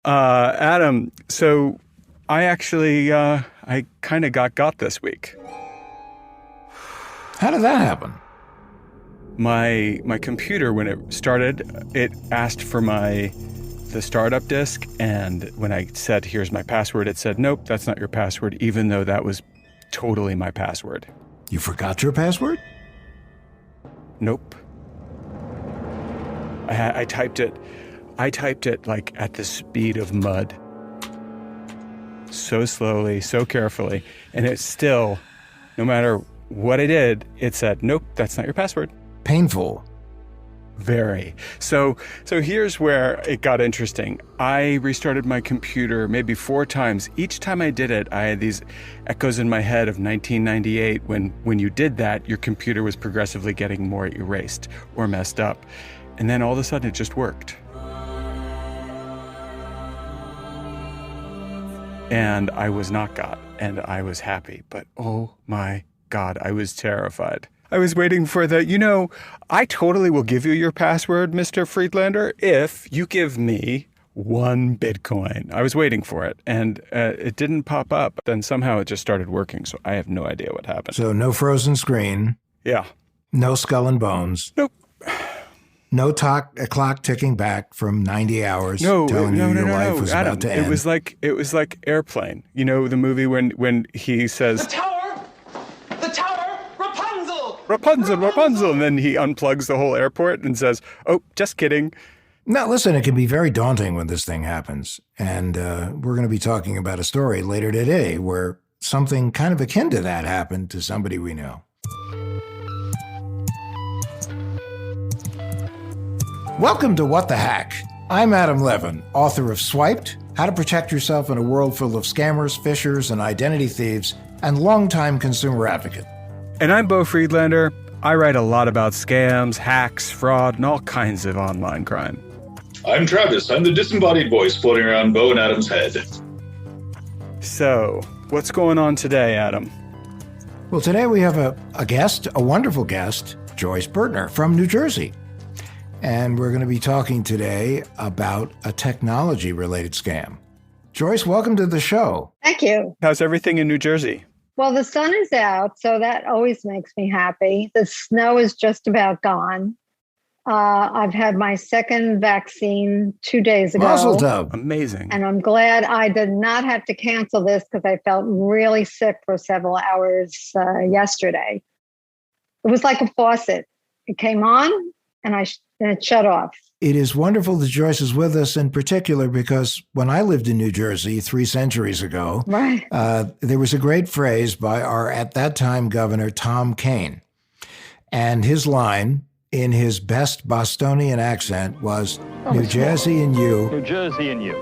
Adam, so I actually, I kind of got this week. How did that happen? My computer, when it started, it asked for the startup disk, and when I said, here's my password, it said, nope, that's not your password, even though that was totally my password. You forgot your password? Nope. I typed it like at the speed of mud. So slowly, so carefully, and it still, no matter what I did, it said, nope, that's not your password. Painful. Very. So here's where it got interesting. I restarted my computer maybe 4 times. Each time I did it, I had these echoes in my head of 1998 when you did that, your computer was progressively getting more erased or messed up. And then all of a sudden it just worked. And I was not God, and I was happy, but oh my God, I was terrified. I was waiting for I totally will give you your password, Mr. Friedlander, if you give me 1 Bitcoin. I was waiting for it, and it didn't pop up. Then somehow it just started working, so I have no idea what happened. So no frozen screen. Yeah. No skull and bones. Nope. No a clock ticking back from 90 hours telling you your life was Adam, about to end. It was like Airplane. You know the movie when he says The tower, Rapunzel, and then he unplugs the whole airport and says, "Oh, just kidding." Now, listen, it can be very daunting when this thing happens, and we're going to be talking about a story later today where something kind of akin to that happened to somebody we know. Welcome to What the Hack. I'm Adam Levin, author of Swiped, How to Protect Yourself in a World Full of Scammers, Phishers, and Identity Thieves, and longtime consumer advocate. And I'm Beau Friedlander. I write a lot about scams, hacks, fraud, and all kinds of online crime. I'm Travis. I'm the disembodied voice floating around Beau and Adam's head. So, what's going on today, Adam? Well, today we have a guest, a wonderful guest, Joyce Bertner from New Jersey. And we're going to be talking today about a technology-related scam. Joyce, welcome to the show. Thank you. How's everything in New Jersey? Well, the sun is out, so that always makes me happy. The snow is just about gone. I've had my second vaccine 2 days ago. Mazel tov. Amazing. And I'm glad I did not have to cancel this because I felt really sick for several hours yesterday. It was like a faucet. It came on and it shut off. It is wonderful that Joyce is with us in particular because when I lived in New Jersey 3 centuries ago, right. There was a great phrase by our, at that time, Governor Tom Kean. And his line, in his best Bostonian accent, was, New Jersey and you. New Jersey and you.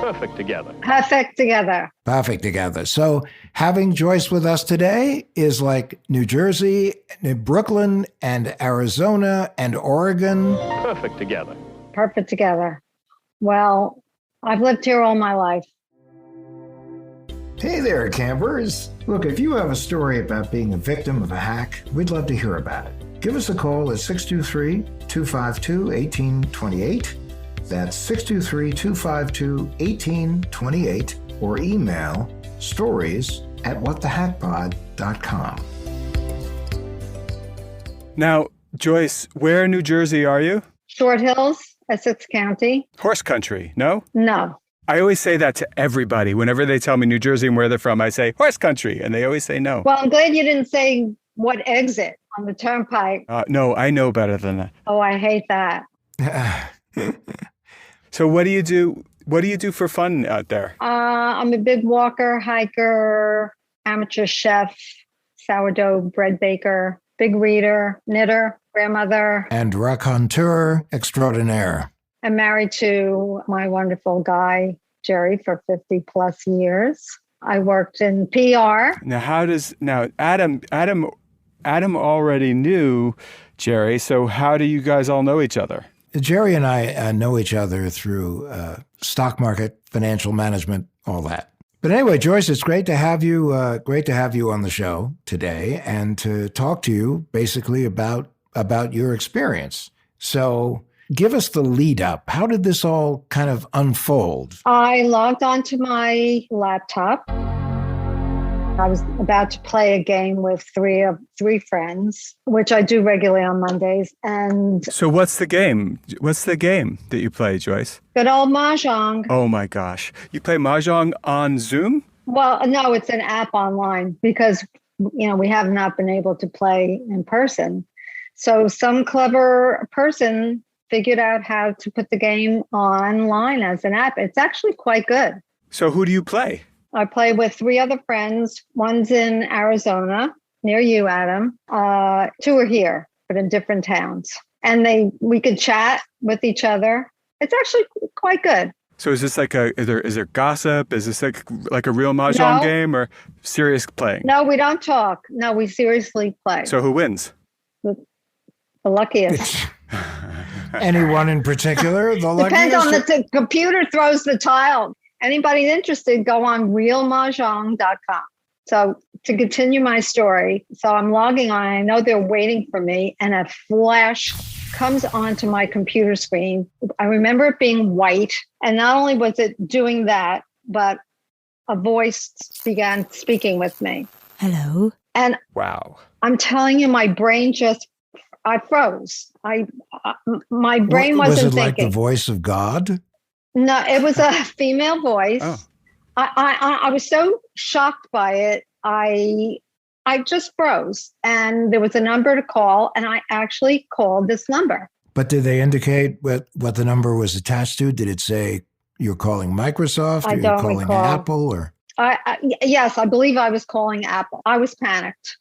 Perfect together. Perfect together. Perfect together. So having Joyce with us today is like New Jersey, Brooklyn, and Arizona, and Oregon. Perfect together. Perfect together. Well, I've lived here all my life. Hey there, campers. Look, if you have a story about being a victim of a hack, we'd love to hear about it. Give us a call at 623-252-1828. That's 623-252-1828, or email stories@whatthehackpod.com. Now, Joyce, where in New Jersey are you? Short Hills, Essex County. Horse country, no? No. I always say that to everybody. Whenever they tell me New Jersey and where they're from, I say horse country, and they always say no. Well, I'm glad you didn't say what exit on the turnpike. No, I know better than that. Oh, I hate that. So what do you do? What do you do for fun out there? I'm a big walker, hiker, amateur chef, sourdough bread baker, big reader, knitter, grandmother. And raconteur extraordinaire. I'm married to my wonderful guy, Jerry, for 50 plus years. I worked in PR. Now Adam already knew Jerry, so how do you guys all know each other? Jerry and I know each other through stock market, financial management, all that. But anyway, Joyce, it's great to have you. Great to have you on the show today and to talk to you basically about your experience. So give us the lead up. How did this all kind of unfold? I logged onto my laptop. I was about to play a game with three friends, which I do regularly on Mondays. And So what's the game? What's the game that you play, Joyce? good old MahJong. Oh my gosh. You play MahJong on Zoom? Well, no, it's an app online because, we have not been able to play in person. So some clever person figured out how to put the game online as an app. It's actually quite good. So who do you play? I play with three other friends. One's in Arizona, near you, Adam. Two are here, but in different towns. And we could chat with each other. It's actually quite good. So is this like is there gossip? Is this like a real MahJong game or serious playing? No, we don't talk. No, we seriously play. So who wins? The luckiest. Anyone in particular? The Depends luckiest? on the computer throws the tile. Anybody interested, go on realmahjong.com. So to continue my story, so I'm logging on. I know they're waiting for me, and a flash comes onto my computer screen. I remember it being white, and not only was it doing that, but a voice began speaking with me. Hello. And Wow. I'm telling you, my brain I froze. My brain wasn't Was it thinking. like the voice of God? No, it was a female voice. Oh. I was so shocked by it. I just froze, and there was a number to call, and I actually called this number. But did they indicate what the number was attached to? Did it say you're calling Microsoft or I you're don't calling recall. Apple? Or Yes, I believe I was calling Apple. I was panicked.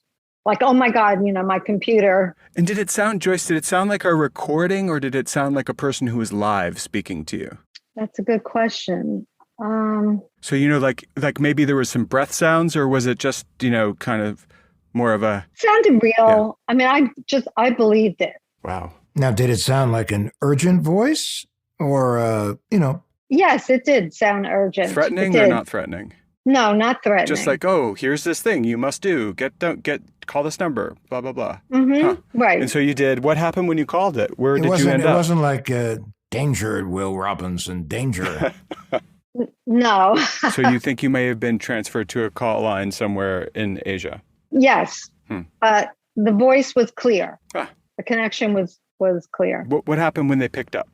Like, oh my God, my computer. And did it sound, Joyce, did it sound like a recording or did it sound like a person who was live speaking to you? That's a good question. So, like maybe there was some breath sounds, or was it just, kind of more of a... Sounded real. Yeah. I mean, I believed it. Wow. Now, did it sound like an urgent voice or, Yes, it did sound urgent. Threatening It or did. not threatening? No, not threatening. Just like, oh, here's this thing you must do. Call this number, blah, blah, blah. Mm-hmm. Huh. Right. And so you did. What happened when you called it? Where did you end It up? wasn't like danger, Will Robinson, danger. No. So you think you may have been transferred to a call line somewhere in Asia? Yes. But the voice was clear. Ah. The connection was clear. What happened when they picked up?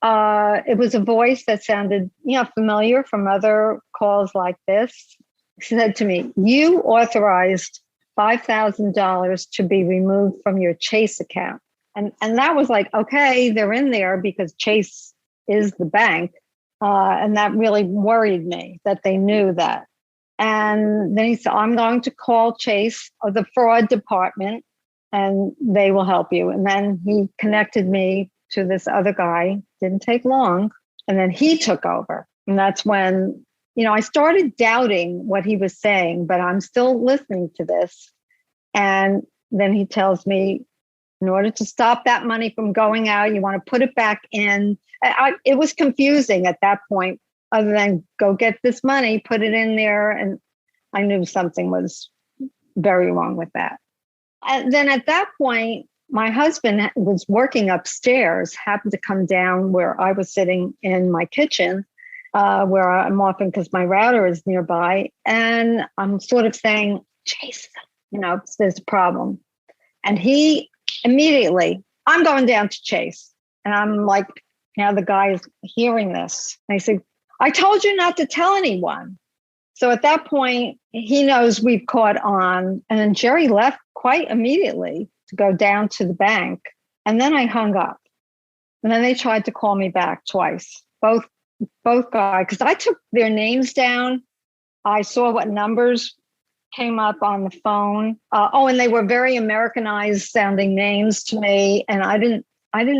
It was a voice that sounded, familiar from other calls like this. She said to me, "You authorized $5,000 to be removed from your Chase account." And that was like, okay, they're in there because Chase is the bank. And that really worried me that they knew that. And then he said, "I'm going to call Chase or the fraud department and they will help you." And then he connected me to this other guy. Didn't take long. And then he took over. And that's when, I started doubting what he was saying, but I'm still listening to this. And then he tells me, in order to stop that money from going out, you want to put it back in. It was confusing at that point, other than go get this money, put it in there. And I knew something was very wrong with that. And then at that point, my husband was working upstairs, happened to come down where I was sitting in my kitchen, where I'm often because my router is nearby. And I'm sort of saying, "Jason, there's a problem." And he immediately, "I'm going down to Chase." And I'm like, now the guy is hearing this. And I said, "I told you not to tell anyone." So at that point, he knows we've caught on. And then Jerry left quite immediately to go down to the bank. And then I hung up. And then they tried to call me back twice, both guys, because I took their names down. I saw what numbers came up on the phone. And they were very Americanized sounding names to me. And I didn't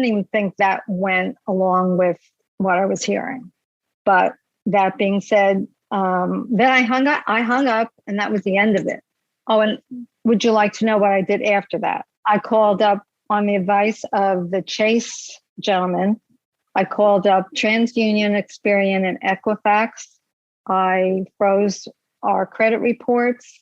even think that went along with what I was hearing. But that being said, then I hung up and that was the end of it. Oh, and would you like to know what I did after that? I called up on the advice of the Chase gentleman. I called up TransUnion, Experian, and Equifax. I froze our credit reports.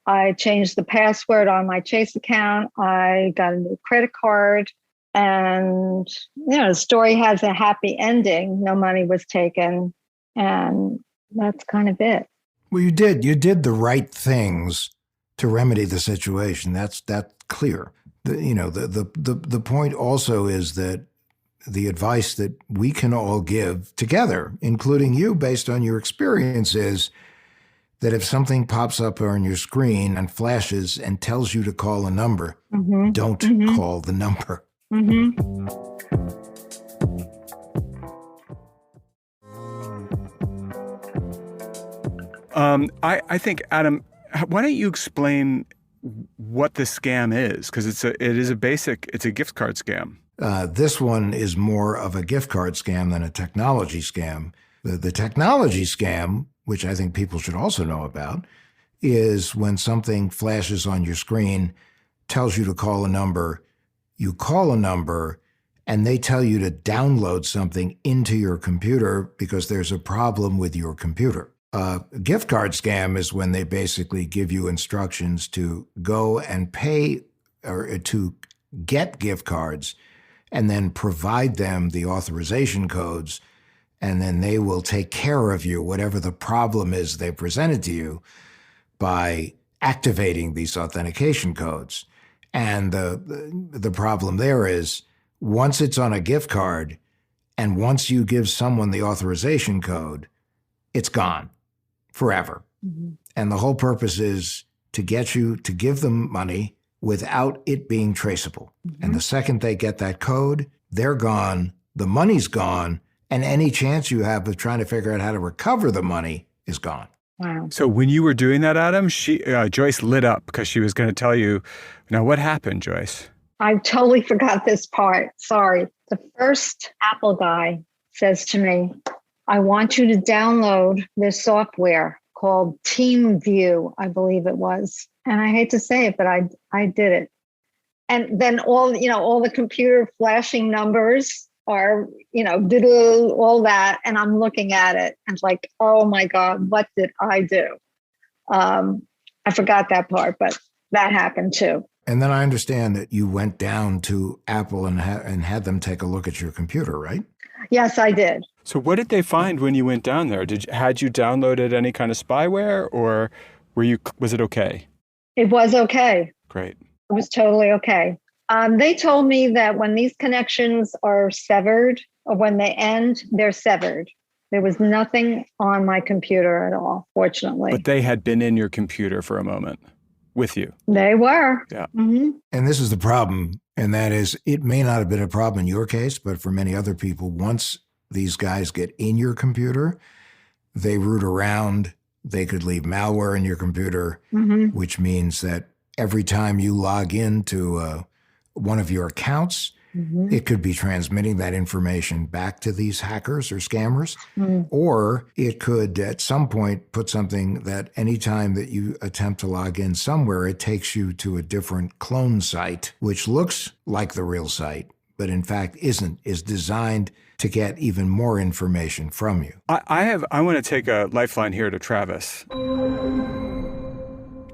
I changed the password on my Chase account. I got a new credit card. And, the story has a happy ending. No money was taken. And that's kind of it. Well, you did the right things to remedy the situation. That's clear. The point also is that the advice that we can all give together, including you, based on your experience, is that if something pops up on your screen and flashes and tells you to call a number, don't call the number. I think, Adam, why don't you explain what the scam is? Because it's a gift card scam. This one is more of a gift card scam than a technology scam. The technology scam, which I think people should also know about, is when something flashes on your screen, tells you to call a number, you call a number, and they tell you to download something into your computer because there's a problem with your computer. A gift card scam is when they basically give you instructions to go and pay or to get gift cards and then provide them the authorization codes, and then they will take care of you, whatever the problem is they presented to you, by activating these authentication codes. And the problem there is, once it's on a gift card and once you give someone the authorization code, it's gone forever. And the whole purpose is to get you to give them money without it being traceable. And the second they get that code, they're gone, the money's gone, and any chance you have of trying to figure out how to recover the money is gone. Wow. So when you were doing that, Adam, Joyce lit up because she was going to tell you. Now, what happened, Joyce? I totally forgot this part. Sorry. The first Apple guy says to me, I want you to download this software called TeamView, I believe it was. And I hate to say it, but I did it. And then all the computer flashing numbers are, all that. And I'm looking at it and it's like, oh my God, what did I do? I forgot that part, but that happened too. And then I understand that you went down to Apple and had them take a look at your computer, right? Yes, I did. So what did they find when you went down there? Had you downloaded any kind of spyware, or was it okay? It was okay. Great. It was totally okay. They told me that when these connections are severed, or when they end, they're severed. There was nothing on my computer at all, fortunately. But they had been in your computer for a moment with you. They were. Yeah. Mm-hmm. And this is the problem, and that is, it may not have been a problem in your case, but for many other people, once these guys get in your computer, they root around, they could leave malware in your computer, which means that every time you log into one of your accounts, it could be transmitting that information back to these hackers or scammers, or it could at some point put something that anytime that you attempt to log in somewhere, it takes you to a different clone site, which looks like the real site, but in fact isn't, is designed to get even more information from you. I want to take a lifeline here to Travis.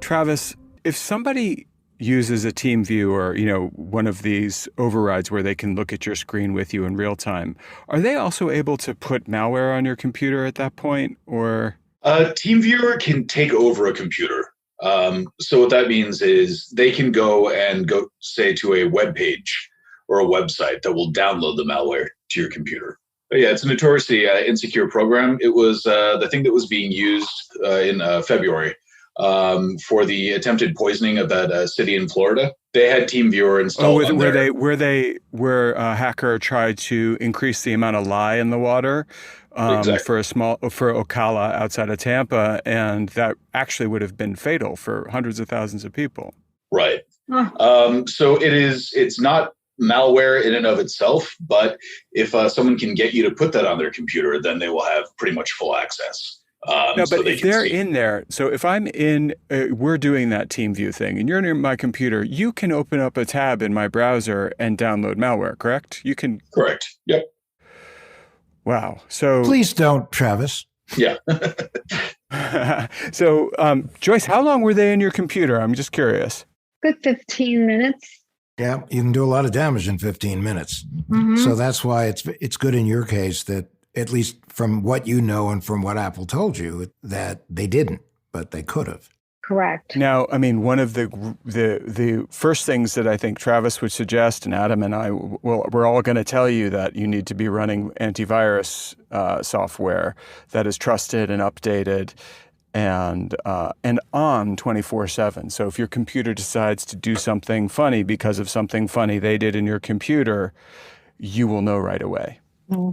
Travis, if somebody uses a TeamView or, one of these overrides where they can look at your screen with you in real time, are they also able to put malware on your computer at that point, or? TeamViewer can take over a computer. So what that means is they can go, say, to a web page or a website that will download the malware to your computer. But yeah, it's a notoriously insecure program. It was the thing that was being used in February for the attempted poisoning of that city in Florida. They had TeamViewer installed on there. Where a hacker tried to increase the amount of lye in the water Exactly. for Ocala outside of Tampa, and that actually would have been fatal for hundreds of thousands of people. Right. So it's not malware in and of itself, but if someone can get you to put that on their computer, then they will have pretty much full access. No, but if they're in there, so if I'm in, we're doing that TeamView thing, and you're near my computer, you can open up a tab in my browser and download malware, correct? You can. Correct. Yep. Wow. So Please don't, Travis. Yeah. So, Joyce, how long were they in your computer? I'm just curious. Good 15 minutes. Yeah, you can do a lot of damage in 15 minutes. So that's why it's good in your case that, at least from what you know and from what Apple told you, that they didn't, but they could have. Correct. Now, I mean, one of the first things that I think Travis would suggest, and Adam and I, we're all going to tell you that you need to be running antivirus software that is trusted and updated and on 24/7. So if your computer decides to do something funny because of something funny they did in your computer, you will know right away.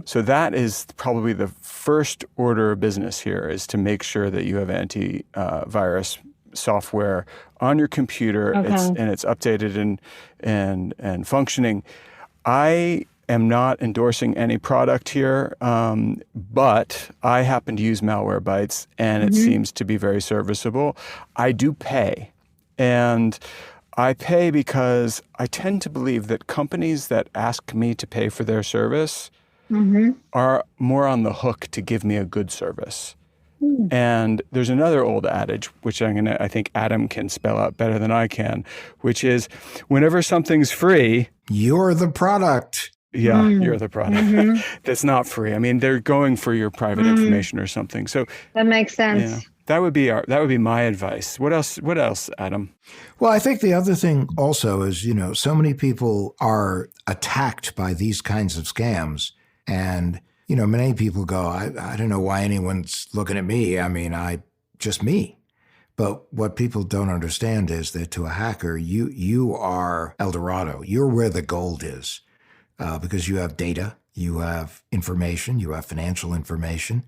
So that is probably the first order of business here, is to make sure that you have antivirus software on your computer, and it's updated and functioning. I am not endorsing any product here, but I happen to use Malwarebytes, and it seems to be very serviceable. I do pay, and I pay because I tend to believe that companies that ask me to pay for their service are more on the hook to give me a good service. And there's another old adage, which I think Adam can spell out better than I can, which is, whenever something's free, You're the product. yeah, you're the product. That's not free. I mean, they're going for your private information or something. So That makes sense. yeah, that would be my advice. What else, Adam? Well, I think the other thing also is, so many people are attacked by these kinds of scams. And, many people go, I don't know why anyone's looking at me. I mean, just me. But what people don't understand is that to a hacker, you are El Dorado. You're where the gold is, because you have data, you have information, you have financial information,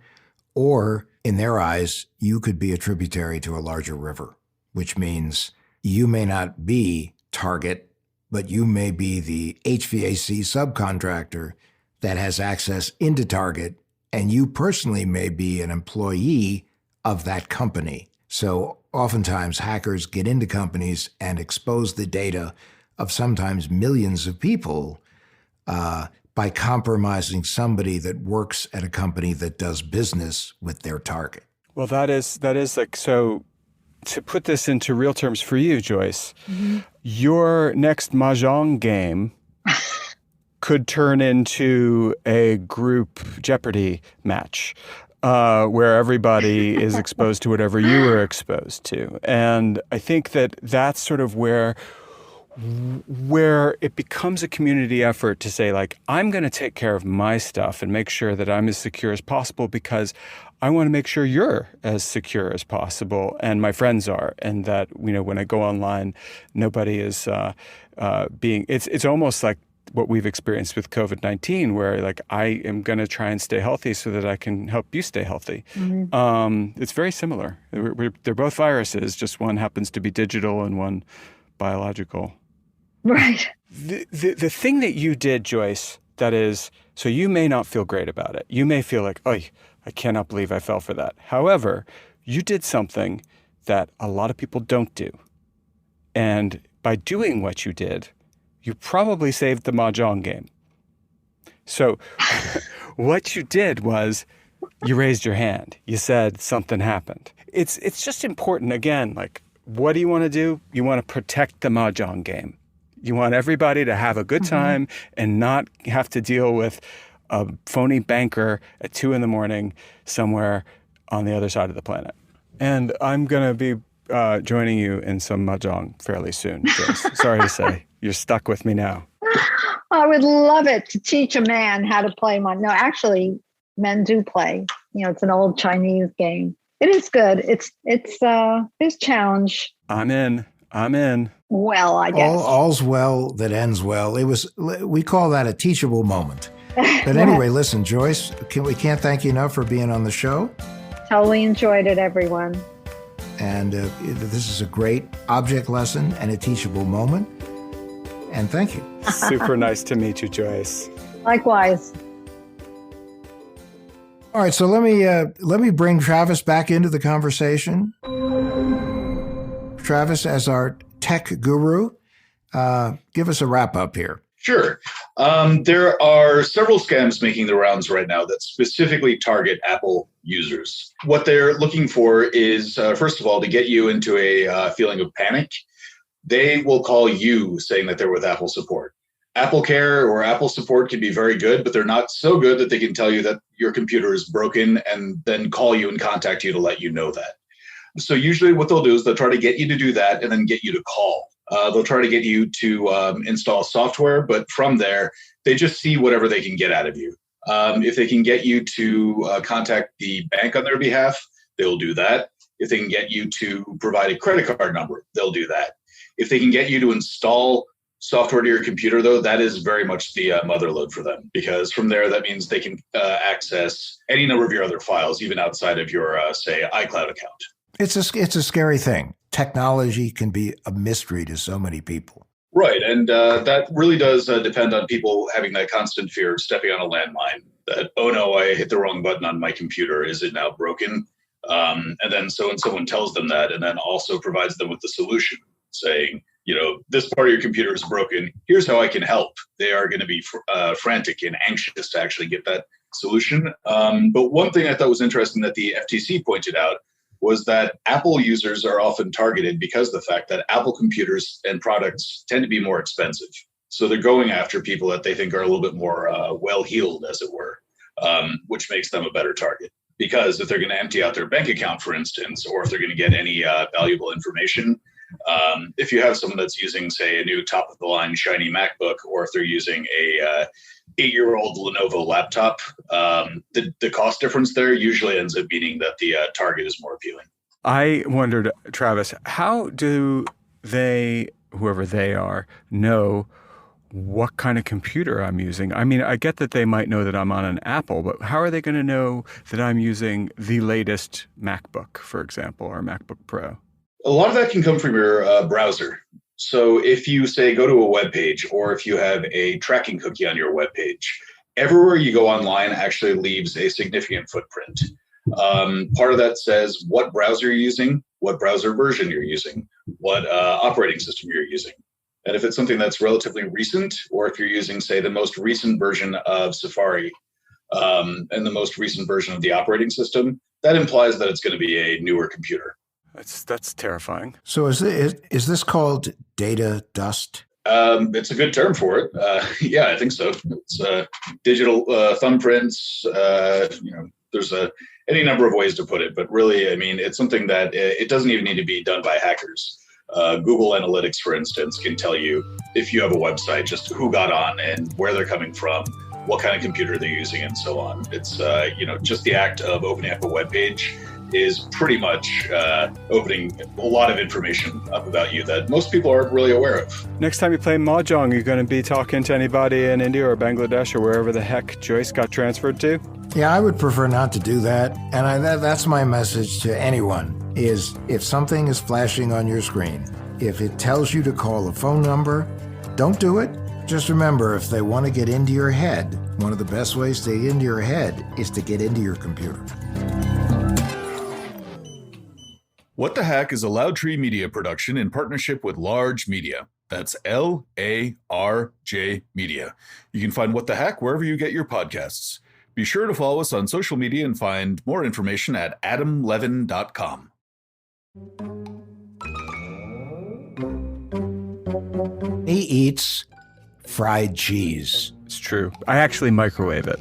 or in their eyes, you could be a tributary to a larger river, which means you may not be target, but you may be the HVAC subcontractor that has access into Target, and you personally may be an employee of that company. So oftentimes hackers get into companies and expose the data of sometimes millions of people by compromising somebody that works at a company that does business with their target. Well, that is like, so to put this into real terms for you, Joyce, your next MahJong game could turn into a group Jeopardy match where everybody is exposed to whatever you were exposed to. And I think that that's sort of where it becomes a community effort to say, like, I'm going to take care of my stuff and make sure that I'm as secure as possible, because I want to make sure you're as secure as possible, and my friends are, and that, when I go online, nobody is it's almost like what we've experienced with COVID-19, where, like, I am going to try and stay healthy so that I can help you stay healthy. It's very similar. They're both viruses, just one happens to be digital and one biological. Right. The thing that you did, Joyce, that is, so you may not feel great about it. You may feel like, oh, I cannot believe I fell for that. However, you did something that a lot of people don't do. And by doing what you did, you probably saved the MahJong game. So what you did was you raised your hand. You said something happened. It's just important, again, like, what do you want to do? You want to protect the MahJong game. You want everybody to have a good time and not have to deal with a phony banker at 2 a.m. somewhere on the other side of the planet. And I'm going to be joining you in some MahJong fairly soon, Joyce. Sorry to say, you're stuck with me now. I would love it to teach a man how to play No, actually, men do play. It's an old Chinese game. It is good. It's a challenge. I'm in. Well, I guess. All's well that ends well. We call that a teachable moment. But anyway, listen, Joyce, we can't thank you enough for being on the show. Totally enjoyed it, everyone. And this is a great object lesson and a teachable moment. And thank you. Super nice to meet you, Joyce. Likewise. All right, so let me bring Travis back into the conversation. Travis, as our tech guru, give us a wrap up here. Sure. There are several scams making the rounds right now that specifically target Apple users. What they're looking for is, first of all, to get you into a feeling of panic they will call you saying that they're with Apple support. Apple Care or Apple support can be very good, but they're not so good that they can tell you that your computer is broken and then call you and contact you to let you know that. So usually what they'll do is they'll try to get you to do that and then get you to call. They'll try to get you to install software, but from there, they just see whatever they can get out of you. If they can get you to contact the bank on their behalf, they'll do that. If they can get you to provide a credit card number, they'll do that. If they can get you to install software to your computer, though, that is very much the mother lode for them, because from there, that means they can access any number of your other files, even outside of your, say, iCloud account. It's a scary thing. Technology can be a mystery to so many people. Right. And that really does depend on people having that constant fear of stepping on a landmine, that, oh no, I hit the wrong button on my computer. Is it now broken? And then so when someone tells them that and then also provides them with the solution, saying, this part of your computer is broken, here's how I can help, they are going to be frantic and anxious to actually get that solution. But one thing I thought was interesting that the FTC pointed out was that Apple users are often targeted because of the fact that Apple computers and products tend to be more expensive. So they're going after people that they think are a little bit more well-heeled, as it were, which makes them a better target. Because if they're going to empty out their bank account, for instance, or if they're going to get any valuable information, if you have someone that's using, say, a new top-of-the-line shiny MacBook, or if they're using a 8-year-old Lenovo laptop, the cost difference there usually ends up meaning that the target is more appealing. I wondered, Travis, how do they, whoever they are, know what kind of computer I'm using? I mean, I get that they might know that I'm on an Apple, but how are they going to know that I'm using the latest MacBook, for example, or MacBook Pro? A lot of that can come from your browser. So if you, say, go to a web page, or if you have a tracking cookie on your web page, everywhere you go online actually leaves a significant footprint. Part of that says what browser you're using, what browser version you're using, what operating system you're using. And if it's something that's relatively recent, or if you're using, say, the most recent version of Safari and the most recent version of the operating system, that implies that it's going to be a newer computer. That's terrifying. So is this called data dust? It's a good term for it. Yeah, I think so. It's digital thumbprints. There's any number of ways to put it, but really, I mean, it's something that it doesn't even need to be done by hackers. Google Analytics, for instance, can tell you if you have a website, just who got on and where they're coming from, what kind of computer they're using, and so on. It's just the act of opening up a web page is pretty much opening a lot of information up about you that most people aren't really aware of. Next time you play MahJong, you're going to be talking to anybody in India or Bangladesh or wherever the heck Joyce got transferred to? Yeah, I would prefer not to do that. And that's my message to anyone, is if something is flashing on your screen, if it tells you to call a phone number, don't do it. Just remember, if they want to get into your head, one of the best ways to get into your head is to get into your computer. What the Hack is a Loud Tree Media production in partnership with Large Media. That's LARJ Media. You can find What the Hack wherever you get your podcasts. Be sure to follow us on social media and find more information at adamlevin.com. He eats fried cheese. It's true. I actually microwave it.